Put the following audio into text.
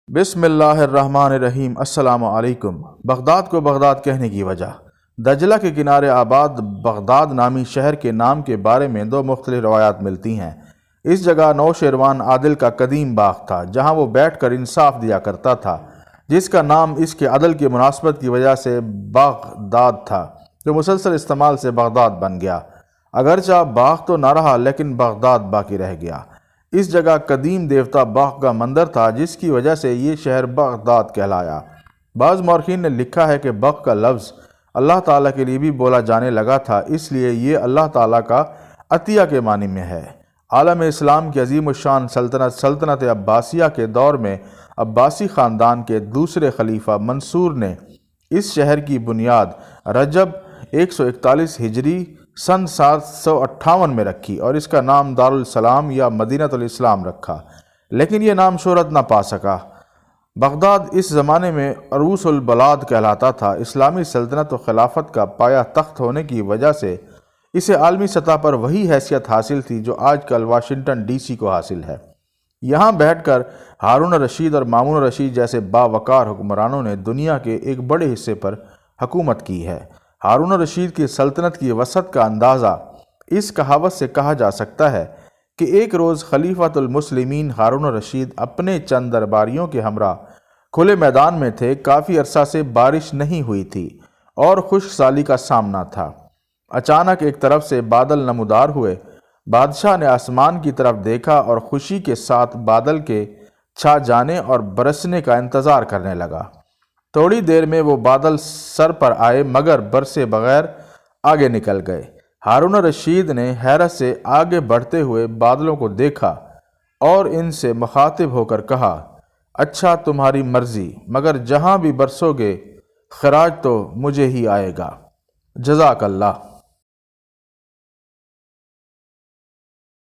بسم اللہ الرحمن الرحیم۔ السلام علیکم۔ بغداد کو بغداد کہنے کی وجہ۔ دجلہ کے کنارے آباد بغداد نامی شہر کے نام کے بارے میں دو مختلف روایات ملتی ہیں۔ اس جگہ نوشیروان عادل کا قدیم باغ تھا جہاں وہ بیٹھ کر انصاف دیا کرتا تھا، جس کا نام اس کے عدل کی مناسبت کی وجہ سے بغداد تھا، جو مسلسل استعمال سے بغداد بن گیا۔ اگرچہ باغ تو نہ رہا لیکن بغداد باقی رہ گیا۔ اس جگہ قدیم دیوتا باغ کا مندر تھا، جس کی وجہ سے یہ شہر بغداد کہلایا۔ بعض مورخین نے لکھا ہے کہ بغ کا لفظ اللہ تعالیٰ کے لیے بھی بولا جانے لگا تھا، اس لیے یہ اللہ تعالیٰ کا عطیہ کے معنی میں ہے۔ عالم اسلام کی عظیم الشان سلطنت عباسیہ کے دور میں عباسی خاندان کے دوسرے خلیفہ منصور نے اس شہر کی بنیاد رجب 141 ہجری سن 758 میں رکھی اور اس کا نام دارالسلام یا مدینۃ الاسلام رکھا، لیکن یہ نام شہرت نہ پا سکا۔ بغداد اس زمانے میں عروس البلاد کہلاتا تھا۔ اسلامی سلطنت و خلافت کا پایہ تخت ہونے کی وجہ سے اسے عالمی سطح پر وہی حیثیت حاصل تھی جو آج کل واشنگٹن ڈی سی کو حاصل ہے۔ یہاں بیٹھ کر ہارون الرشید اور مامون الرشید جیسے باوقار حکمرانوں نے دنیا کے ایک بڑے حصے پر حکومت کی ہے۔ ہارون الرشید کی سلطنت کی وسعت کا اندازہ اس کہاوت سے کہا جا سکتا ہے کہ ایک روز خلیفۃ المسلمین ہارون الرشید اپنے چند درباریوں کے ہمراہ کھلے میدان میں تھے۔ کافی عرصہ سے بارش نہیں ہوئی تھی اور خشک سالی کا سامنا تھا۔ اچانک ایک طرف سے بادل نمودار ہوئے۔ بادشاہ نے آسمان کی طرف دیکھا اور خوشی کے ساتھ بادل کے چھا جانے اور برسنے کا انتظار کرنے لگا۔ تھوڑی دیر میں وہ بادل سر پر آئے مگر برسے بغیر آگے نکل گئے۔ ہارون الرشید نے حیرت سے آگے بڑھتے ہوئے بادلوں کو دیکھا اور ان سے مخاطب ہو کر کہا، اچھا تمہاری مرضی، مگر جہاں بھی برسو گے خراج تو مجھے ہی آئے گا۔ جزاک اللہ۔